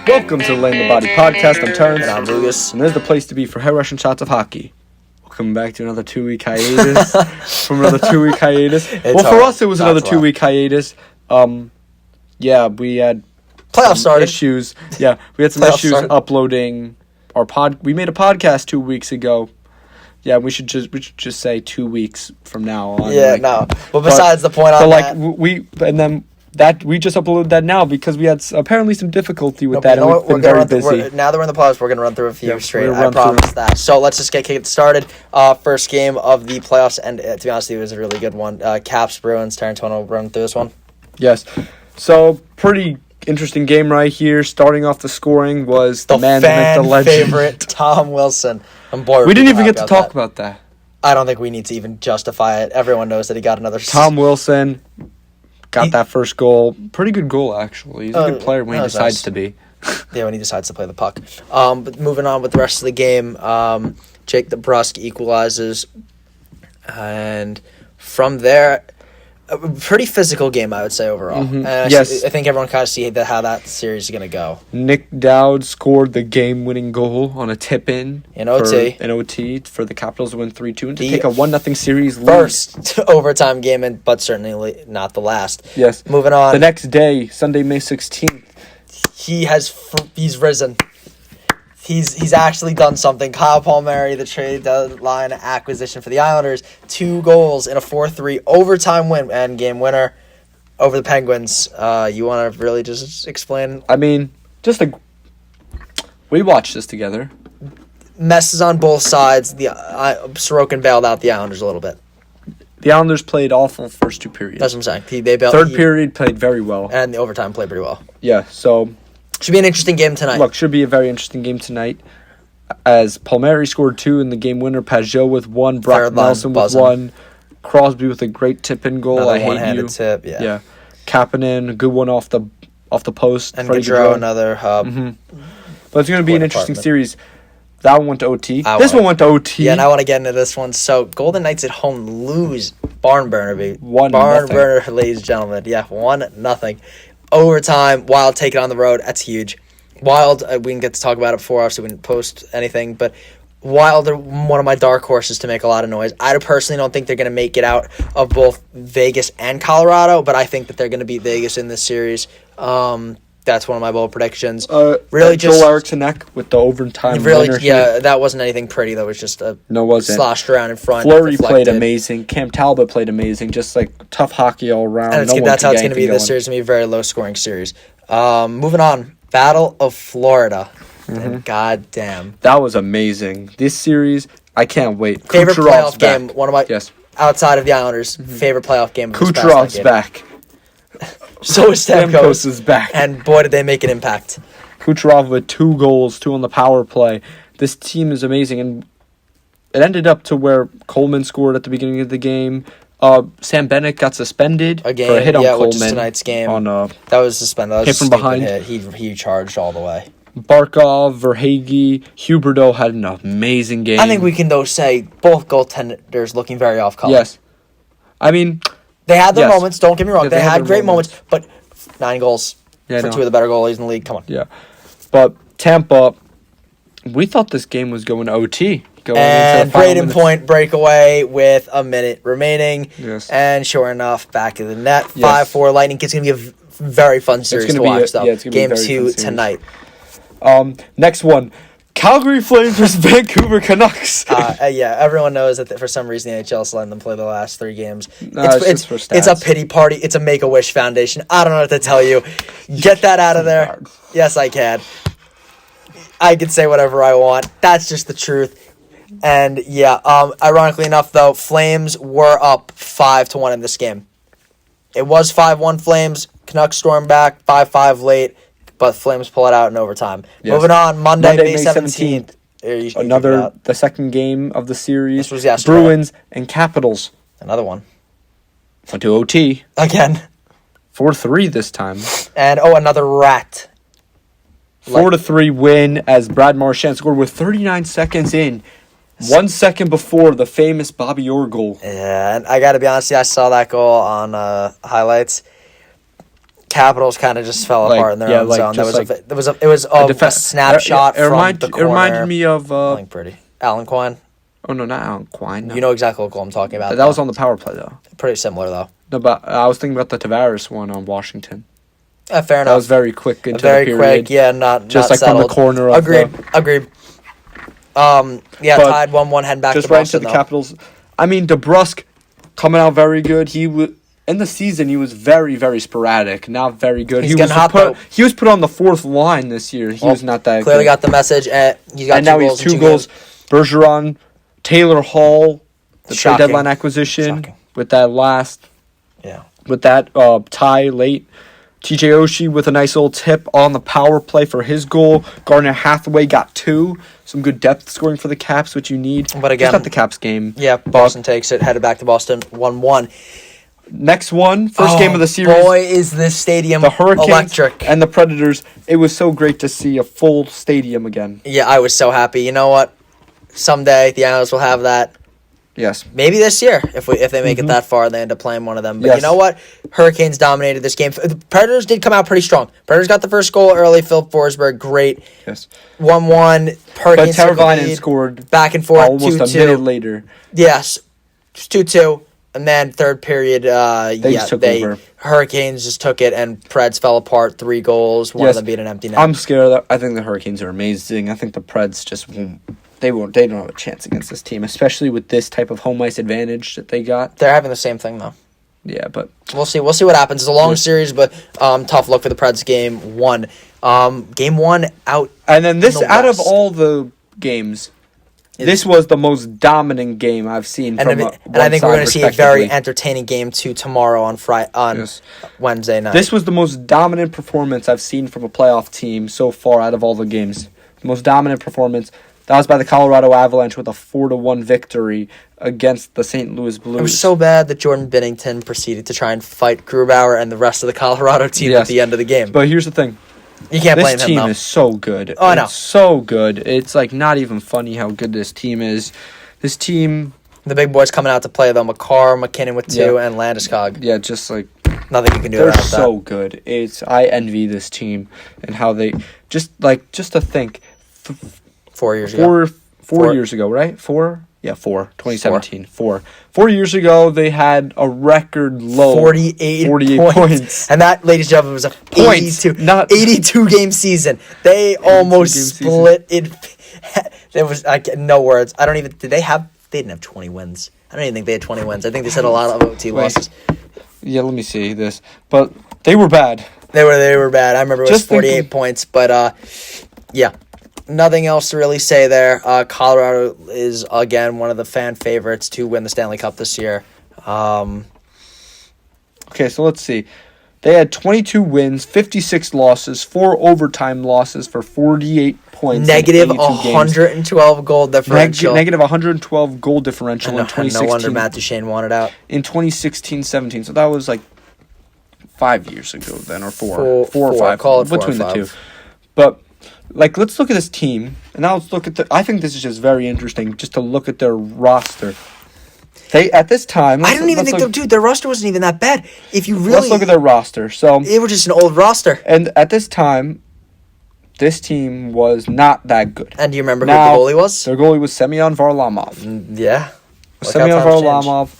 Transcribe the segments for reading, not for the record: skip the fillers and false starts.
Welcome to the Layin the Body podcast. I'm Terrence. And I'm Lucas. And this is the place to be for hair Russian shots of hockey. Welcome back to another 2-week hiatus. For us, it was another 2-week hiatus. We had playoffs started. Issues. Yeah, we had some issues uploading our pod. We made a podcast 2 weeks ago. Yeah, we should just say 2 weeks from now on. But besides the point on that, we just uploaded that now because we had apparently some difficulty with that, and we've been very busy. Now that we're in the playoffs, we're going to run through a few straight. I promise that. So let's just get started. First game of the playoffs, and to be honest, it was a really good one. Caps, Bruins, Tarantino run through this one. Yes. So pretty interesting game right here. Starting off the scoring was the man that made the legend. Favorite, Tom Wilson. We didn't even get to talk about that. I don't think we need to even justify it. Everyone knows that he got another. Tom Wilson got that first goal. Pretty good goal, actually. He's a good player when he decides to be. Yeah, when he decides to play the puck. But moving on with the rest of the game, Jake Burakovsky equalizes. And from there, a pretty physical game, I would say, overall. Mm-hmm. Yes. I think everyone kind of see how that series is going to go. Nick Dowd scored the game-winning goal on a tip-in. In OT for the Capitals to win 3-2 and to take a 1-0 series lead. First overtime game, but certainly not the last. Yes. Moving on. The next day, Sunday, May 16th. He's risen. He's actually done something. Kyle Palmieri, the trade deadline acquisition for the Islanders, 2 goals in a 4-3 overtime win and game winner over the Penguins. You want to really just explain? I mean, we watched this together. Messes on both sides. Sorokin bailed out the Islanders a little bit. The Islanders played awful first 2 periods. That's what I'm saying. Third period played very well. And the overtime played pretty well. Yeah, so should be an interesting game tonight. Look, should be a very interesting game tonight. As Palmieri scored 2 in the game winner, Pajot with 1, Brock Nelson with 1, Crosby with a great tip-in goal. Another I hate one-handed you. Tip, yeah. Kapanen, a good one off the post. And Gaudreau, another hub. Mm-hmm. But it's going to be an interesting series. That one went to OT. This one went to OT. Yeah, and I want to get into this one. So, Golden Knights at home lose. Barn burner, baby. 1-0. Barn burner, ladies and gentlemen. Yeah, 1-0. Overtime, Wild take it on the road. That's huge. Wild, we didn't get to talk about it before, so we didn't post anything, but Wild are one of my dark horses to make a lot of noise. I personally don't think they're going to make it out of both Vegas and Colorado, but I think that they're going to beat Vegas in this series. That's one of my bold predictions. Really, just Joel Eriksson with the overtime winner. Yeah, that wasn't anything pretty. That was just sloshed around in front. Fleury played amazing. Cam Talbot played amazing. Just like tough hockey all around. And that's how it's going to be. This series is going to be a very low scoring series. Moving on, Battle of Florida. Mm-hmm. And goddamn, that was amazing. This series, I can't wait. Favorite playoff game. One of my outside of the Islanders, mm-hmm. favorite playoff game. Kucherov's back. So is Stamkos is back. And boy, did they make an impact. Kucherov with 2 goals, 2 on the power play. This team is amazing. And it ended up to where Coleman scored at the beginning of the game. Sam Bennett got suspended for a hit on Coleman. Which is tonight's game. That was suspended. That was from behind. Hit. He charged all the way. Barkov, Verhaeghe, Huberdeau had an amazing game. I think we can, though, say both goaltenders looking very off color. Yes. I mean, they had their moments, don't get me wrong. Yeah, they had great moments, but 9 goals for 2 of the better goalies in the league. Come on. Yeah. But Tampa, we thought this game was going to OT. And Braden Point breakaway with a minute remaining. Yes. And sure enough, back of the net. 5-4 Lightning. It's going to be a very fun series to watch, though. Game 2 tonight. Next one. Calgary Flames versus Vancouver Canucks. Everyone knows that for some reason the NHL is letting them play the last 3 games. It's a pity party. It's a Make-A-Wish Foundation. I don't know what to tell you. Get that out of there. Yes, I can. I can say whatever I want. That's just the truth. And ironically enough, though, Flames were up 5-1 in this game. It was 5-1 Flames. Canucks stormed back 5-5 late. But Flames pull it out in overtime. Yes. Moving on, Monday May 17th. The second game of the series. This was yesterday. Bruins and Capitals. Another one. Went to OT. Again. 4-3 this time. And, another rat. 4-3 win as Brad Marchand scored with 39 seconds in. 1 second before the famous Bobby Orr goal. Yeah, and I got to be honest, I saw that goal on highlights. Capitals kind of just fell apart in their own zone. It was a snapshot from the corner. It reminded me of Alan Quine. Oh no, not Alan Quine. No. You know exactly what goal I'm talking about. That was on the power play though. Pretty similar though. No, but I was thinking about the Tavares one on Washington. Fair enough. That was very quick into the period. Very quick, yeah, not like settled. from the corner. Agreed. Tied 1-1, heading back to Boston. Just right into the Capitals. I mean, DeBrusk coming out very good. He in the season he was very, very sporadic, not very good. He was put on the fourth line this year. He was not that clearly good. Got the message. He's got now he's 2 goals. Bergeron, Taylor Hall, the trade deadline acquisition with that tie late. TJ Oshie with a nice little tip on the power play for his goal. Gardner Hathaway got 2. Some good depth scoring for the Caps, which you need. But again, it's not the Caps game. Yeah, Boston takes it. Headed back to Boston, 1-1. Next one, first game of the series. Boy, is this stadium the Hurricanes electric. And the Predators. It was so great to see a full stadium again. Yeah, I was so happy. You know what? Someday the Islanders will have that. Yes. Maybe this year, if they make it that far, and they end up playing one of them. But you know what? Hurricanes dominated this game. The Predators did come out pretty strong. Predators got the first goal early. Philip Forsberg, great. Yes. 1-1. Hurricanes but Teravainen scored back and forth. Almost 2-2. A minute later. Yes. 2-2. And then third period, over. Hurricanes just took it, and Preds fell apart. 3 goals. One of them beat an empty net. I'm scared of that. I think the Hurricanes are amazing. I think the Preds just won't. They don't have a chance against this team, especially with this type of home ice advantage that they got. They're having the same thing though. Yeah, but we'll see. We'll see what happens. It's a long series, but tough look for the Preds. Game 1. Game 1 out. And then out of all the games, this was the most dominant game I've seen. And I think we're going to see a very entertaining game too tomorrow on Wednesday night. This was the most dominant performance I've seen from a playoff team so far out of all the games. The most dominant performance. That was by the Colorado Avalanche with a 4-1 victory against the St. Louis Blues. It was so bad that Jordan Binnington proceeded to try and fight Grubauer and the rest of the Colorado team at the end of the game. But here's the thing. You can't blame him, This team is so good. Oh, I know. It's so good. It's like not even funny how good this team is. This team... The big boys coming out to play, though. McCarr, McKinnon with 2, and Landeskog. Yeah, just like... Nothing you can do about that. They're so good. I envy this team and how they... Just to think... 4 years ago. 4 years ago, right? 4? Yeah, 4. 2017. 4 years ago, they had a record low 48 points. And that, ladies and gentlemen, was a 82 game season. They almost split it. There was no words. I don't even. They didn't have 20 wins. I don't even think they had 20 wins. I think they said a lot of OT losses. Yeah, let me see this. But they were bad. They were bad. I remember it was 48 points. But, yeah. Nothing else to really say there. Colorado is, again, one of the fan favorites to win the Stanley Cup this year. Okay, so let's see. They had 22 wins, 56 losses, 4 overtime losses for 48 points. Negative 112 goal differential. Negative 112 goal differential in 2016. No wonder Matt Duchene wanted out. In 2016-17. So that was like 5 years ago then, or 4 or 5. Call it 4 between or 5. The two. But... let's look at this team, and now let's look at I think this is just very interesting, just to look at their roster. They, at this time... I don't even think, their roster wasn't even that bad. If you really... Let's look at their roster. So they were just an old roster. And at this time, this team was not that good. And do you remember who the goalie was? Their goalie was Semyon Varlamov. Yeah. Semyon Varlamov.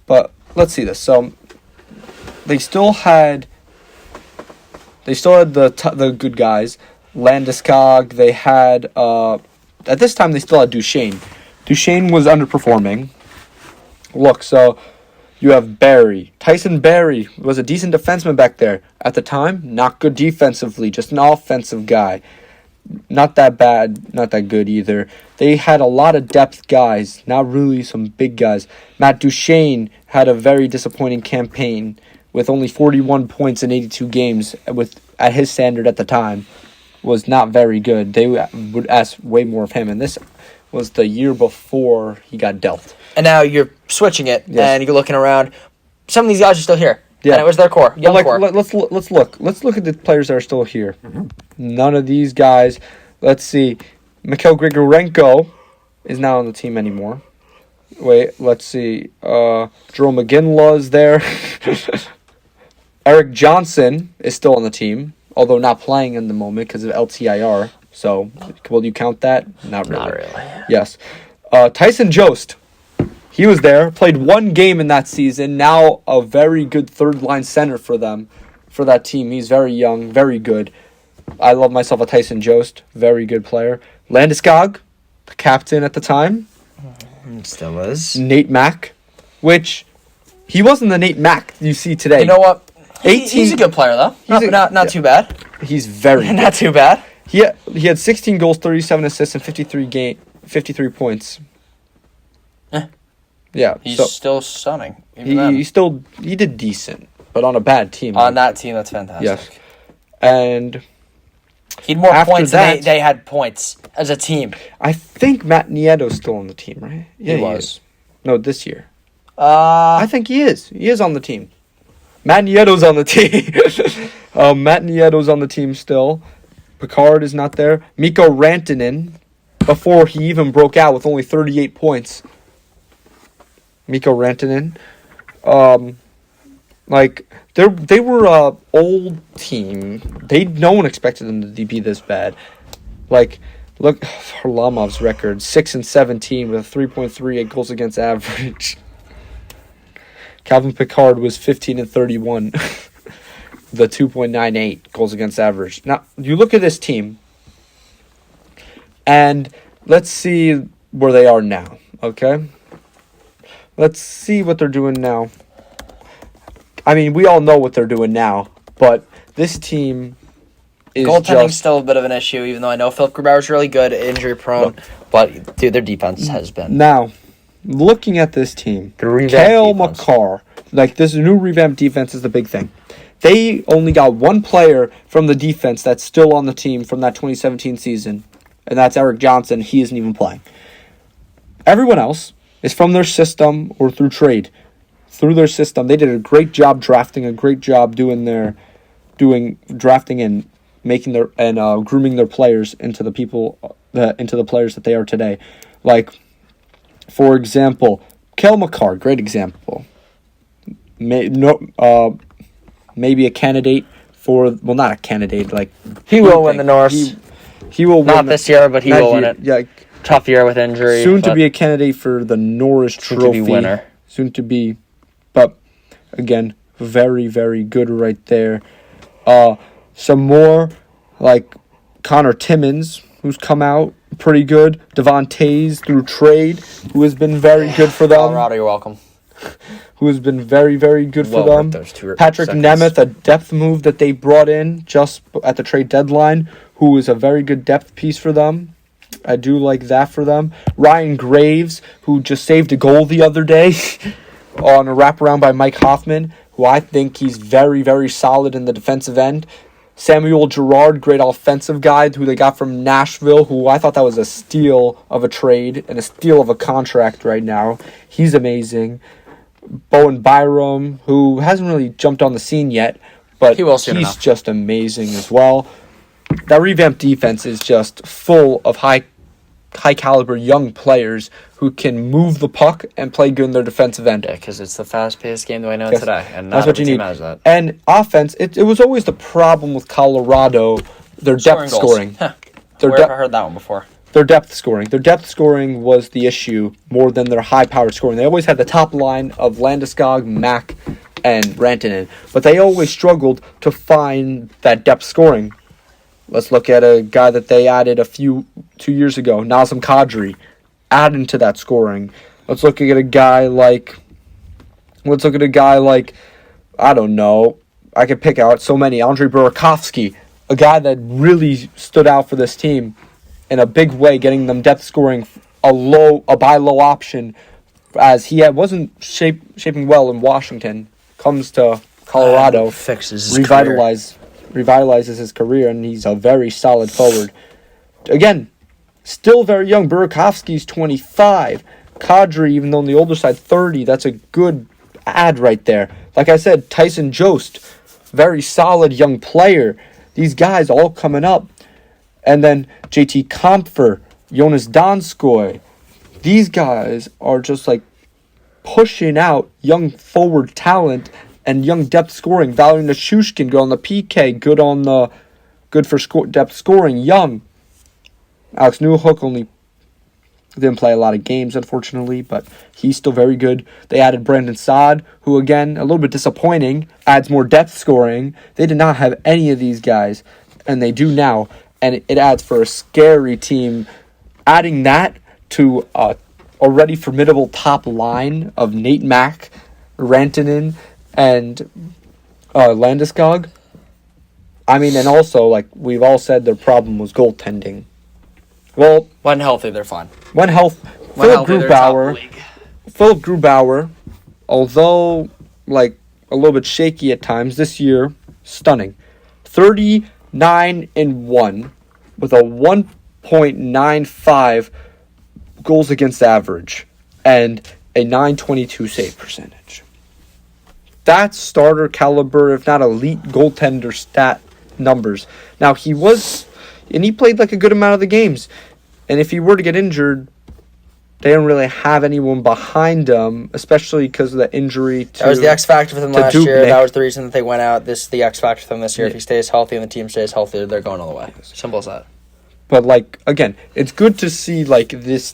But let's see this. So they still had the good guys. Landeskog, they had, at this time they still had Duchene. Duchene was underperforming. Look, so you have Barry. Tyson Barry was a decent defenseman back there. At the time, not good defensively, just an offensive guy. Not that bad, not that good either. They had a lot of depth guys, not really some big guys. Matt Duchene had a very disappointing campaign with only 41 points in 82 games at his standard at the time. Was not very good. They would ask way more of him, and this was the year before he got dealt. And now you're switching it, and you're looking around. Some of these guys are still here. Yeah, and it was their core, core. Let's look. Let's look at the players that are still here. None of these guys. Let's see. Mikhail Grigorenko is not on the team anymore. Wait, let's see. Jerome McGinley is there. Eric Johnson is still on the team, although not playing in the moment because of LTIR. So, will you count that? Not really. Not really. Yes. Tyson Jost. He was there, played one game in that season. Now a very good third-line center for them, for that team. He's very young, very good. I love myself a Tyson Jost, very good player. Landeskog, the captain at the time. Still is. Nate Mack, which he wasn't the Nate Mack you see today. You know what? 18 He's a good player, though. Not too bad. He's very good. Not too bad. He had 16 goals, 37 assists, and 53 points. Yeah, he's still stunning. He did decent, but on a bad team. On that team, that's fantastic. Yes, and he had more points than they had points as a team. I think Matt Nieto's still on the team, right? Yeah, he was. No, this year. I think he is. He is on the team. Matt Nieto's on the team. Matt Nieto's on the team still. Picard is not there. Mikko Rantanin, before he even broke out with only 38 points. Mikko Rantanin. They were a old team. No one expected them to be this bad. Look Harlamov's record, 6-17 with a 3.38 goals against average. Calvin Picard was 15-31, the 2.98 goals against average. Now you look at this team, and let's see where they are now. Okay. Let's see what they're doing now. I mean, we all know what they're doing now, but this team is goaltending's still a bit of an issue, even though I know Philip Grubauer's really good, injury prone, but dude, their defense has been. Now, looking at this team, Cale Makar, this new revamped defense is the big thing. They only got one player from the defense that's still on the team from that 2017 season, and that's Eric Johnson. He isn't even playing. Everyone else is from their system or through trade. Through their system, they did a great job drafting, a great job drafting and making grooming their players into the players that they are today. For example, Cale Makar, great example. Maybe a candidate for not a candidate. He will win the Norris. He will not this year, but he will win it. Yeah. Tough year with injury. Soon to be a candidate for the Norris Trophy. Soon to be winner. Soon to be, but again, very, very good right there. Some more Connor Timmins, who's come out pretty good. Devon Tays through trade, who has been very good for them. Colorado, you're welcome. Who has been very, very good for them. Patrick Nemeth, a depth move that they brought in just at the trade deadline, who is a very good depth piece for them. I do like that for them. Ryan Graves, who just saved a goal the other day on a wraparound by Mike Hoffman, who I think he's very, very solid in the defensive end. Samuel Girard, great offensive guy, who they got from Nashville, who I thought that was a steal of a trade and a steal of a contract right now. He's amazing. Bowen Byram, who hasn't really jumped on the scene yet, but he's just amazing as well. That revamped defense is just full of high caliber young players who can move the puck and play good in their defensive end. Yeah, because it's the fast-paced game that we know today, and that's what you need. That. And offense, it was always the problem with Colorado, their depth scoring. Huh. Where have I heard that one before? Their depth scoring. Their depth scoring was the issue more than their high-powered scoring. They always had the top line of Landeskog, Mack, and Rantanen, but they always struggled to find that depth scoring. Let's look at a guy that they added 2 years ago, Nazem Kadri, adding to that scoring. Let's look at a guy like, I don't know, I could pick out so many. Andre Burakovsky, a guy that really stood out for this team in a big way, getting them depth scoring, a buy low option, as he wasn't shaping well in Washington. Comes to Colorado, fixes his career. Revitalizes his career, and he's a very solid forward. Again, still very young. Burakovsky's 25. Kadri, even though on the older side, 30. That's a good add right there. Like I said, Tyson Jost, very solid young player. These guys all coming up. And then JT Compher, Jonas Donskoy. These guys are just pushing out young forward talent and young depth scoring. Valery Nichushkin, good on the PK, good for depth scoring, young. Alex Newhook only didn't play a lot of games, unfortunately, but he's still very good. They added Brandon Saad, who, again, a little bit disappointing, adds more depth scoring. They did not have any of these guys, and they do now, and it adds for a scary team. Adding that to a already formidable top line of Nate Mack, Rantanin, and Landeskog. I mean, and also, like we've all said, their problem was goaltending. Well, when healthy, they're fine. Philip Grubauer, although like a little bit shaky at times this year, stunning. 39-1 with a 1.95 goals against average and a .922 save percentage. That's starter caliber, if not elite goaltender stat numbers. Now he played like a good amount of the games. And if he were to get injured, they don't really have anyone behind him, especially because of the injury to... That was the X factor for them last Dubnyk. year. That was the reason that they went out. This is the X factor for them this year. Yeah. If he stays healthy and the team stays healthy, they're going all the way. Simple as that. But again, it's good to see this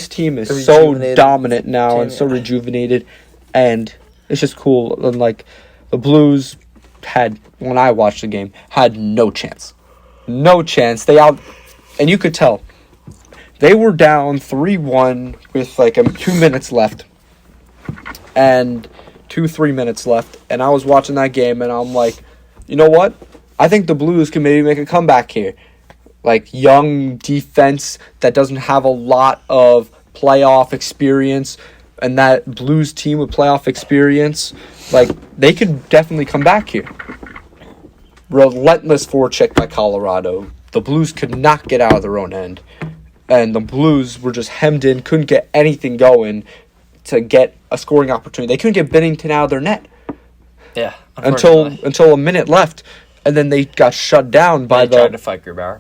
team is so dominant now and so rejuvenated, and it's just cool. And the Blues when I watched the game, had no chance. And you could tell. They were down 3-1 with 2 minutes left. And 3 minutes left. And I was watching that game and I'm like, you know what? I think the Blues can maybe make a comeback here. Young defense that doesn't have a lot of playoff experience. And that Blues team with playoff experience, they could definitely come back here. Relentless forecheck by Colorado. The Blues could not get out of their own end. And the Blues were just hemmed in, couldn't get anything going to get a scoring opportunity. They couldn't get Binnington out of their net. Yeah, until a minute left, and then they got shut down by they tried to fight Grubauer.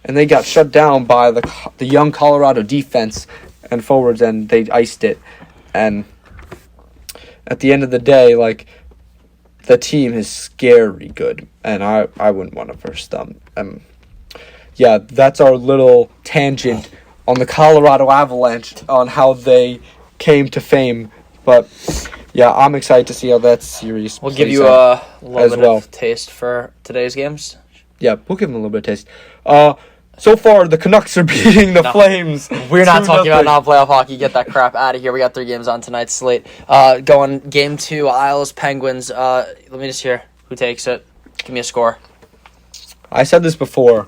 And they got shut down by the young Colorado defense and forwards, and they iced it. And at the end of the day, the team is scary good, and I wouldn't want to verse them. Yeah, that's our little tangent on the Colorado Avalanche on how they came to fame. But, yeah, I'm excited to see how that series We'll give you a little bit of taste for today's games. Yeah, we'll give them a little bit of taste. So far, the Canucks are beating the Flames. We're not talking about non-playoff hockey. Get that crap out of here. We got 3 games on tonight's slate. Going Game 2, Isles, Penguins. Let me just hear who takes it. Give me a score. I said this before.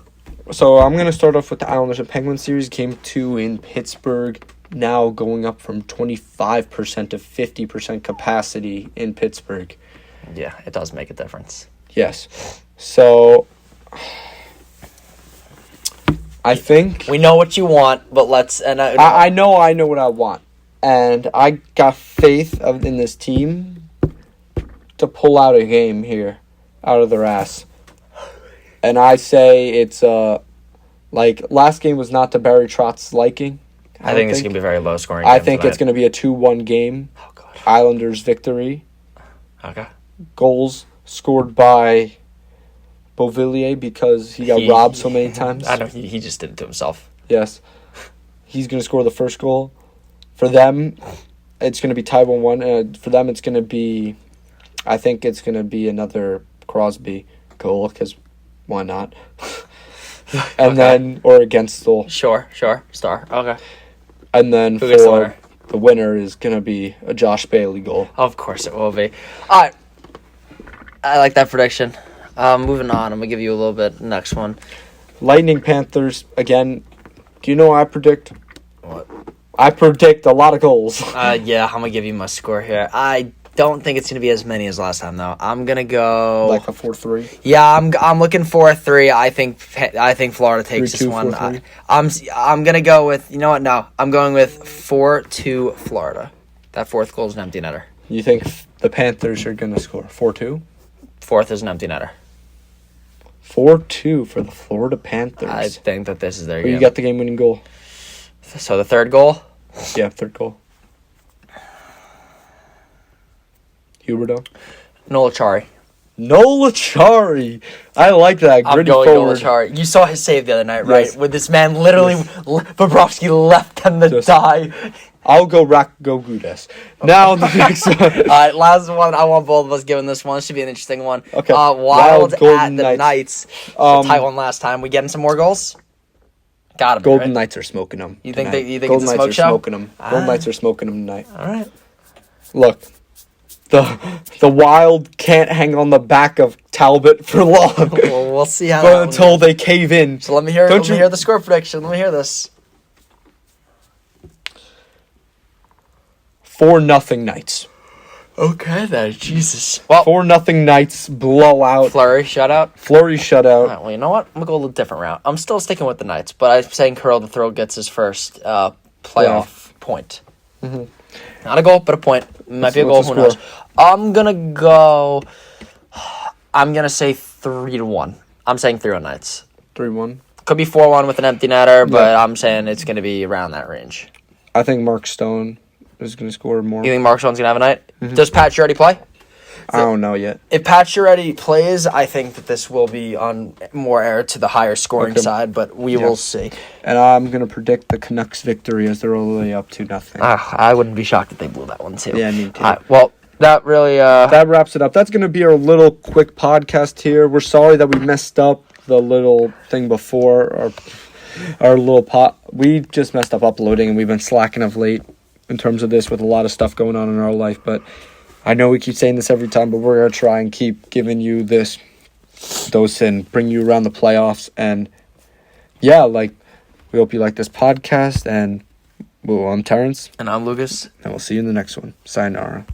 So I'm going to start off with the Islanders and Penguins series. Game 2 in Pittsburgh. Now going up from 25% to 50% capacity in Pittsburgh. Yeah, it does make a difference. Yes. So I think we know what you want, but let's. And I know what I want, and I got faith in this team to pull out a game here out of their ass. And I say it's last game was not to Barry Trotz's liking. I think it's gonna be a very low scoring. I think it's gonna be a 2-1 game. Oh God. Islanders victory. Okay. Goals scored by Beauvillier because he got robbed so many times. I know he just did it to himself. Yes. He's going to score the first goal. For them, it's going to be tied 1-1. For them, it's going to be... I think it's going to be another Crosby goal, because why not? And then... Or against goal. Sure. Star. Okay. And then Who gets the winner? The winner is going to be a Josh Bailey goal. Of course it will be. All right. I like that prediction. Moving on, I'm going to give you a little bit. Next one. Lightning Panthers, again, do you know what I predict? What? I predict a lot of goals. Yeah, I'm going to give you my score here. I don't think it's going to be as many as last time, though. I'm going to go... Like a 4-3? Yeah, I'm looking for a 3. I think Florida takes 3-2, this one. 4-3? I'm going to go with... You know what? No. I'm going with 4-2 Florida. That fourth goal is an empty netter. You think the Panthers are going to score 4-2? Fourth is an empty netter. 4-2 for the Florida Panthers. I think that this is their Who game. you got the game-winning goal? So the third goal? Yeah, third goal. Huberdeau. Noel Acciari. Noel Acciari. I like that. I'm Gritty going forward. Noel Acciari. You saw his save the other night, right? Yes. With this man literally, Bobrovsky left them to die. I'll go Gudas. Now the next one. All right, last one. I want both of us giving this one. This should be an interesting one. Okay. Wild Golden at the Knights. Tight one last time. We getting some more goals? Got him. Golden right? Knights are smoking them. You think tonight. it's Golden a Knights smoke are show? smoking them. Golden Knights are smoking them tonight. All right. Look, the Wild can't hang on the back of Talbot for long. Well, we'll see how. But until they cave in. So let me hear. Let me hear the score prediction. Let me hear this. 4-0 Knights. Okay, then. Jesus. Well, 4-0 Knights blowout. Fleury shutout. Fleury shutout. All right, well, you know what? I'm gonna go a little different route. I'm still sticking with the Knights, but I'm saying Curl the Throat gets his first playoff point. Mm-hmm. Not a goal, but a point. Might be a goal. What's Who the knows? score? I'm gonna go. I'm gonna say 3-1. I'm saying 3-1 Knights. 3-1. Could be 4-1 with an empty netter, but I'm saying it's gonna be around that range. I think Mark Stone is going to score more. You think Mark Stone's gonna have a night? Mm-hmm. Does Pat Chiarelli play? I don't know yet. If Pat Chiarelli plays, I think that this will be on more air to the higher scoring side, but we will see. And I'm going to predict the Canucks victory as they're only up 2-0. I wouldn't be shocked if they blew that one too. Yeah, me too. All right, well, that really that wraps it up. That's going to be our little quick podcast here. We're sorry that we messed up the little thing before our little pot. We just messed up uploading, and we've been slacking of late in terms of this with a lot of stuff going on in our life. But I know we keep saying this every time, but we're going to try and keep giving you this dose and bring you around the playoffs. And yeah, we hope you like this podcast. And I'm Terrence. And I'm Lucas. And we'll see you in the next one. Sayonara.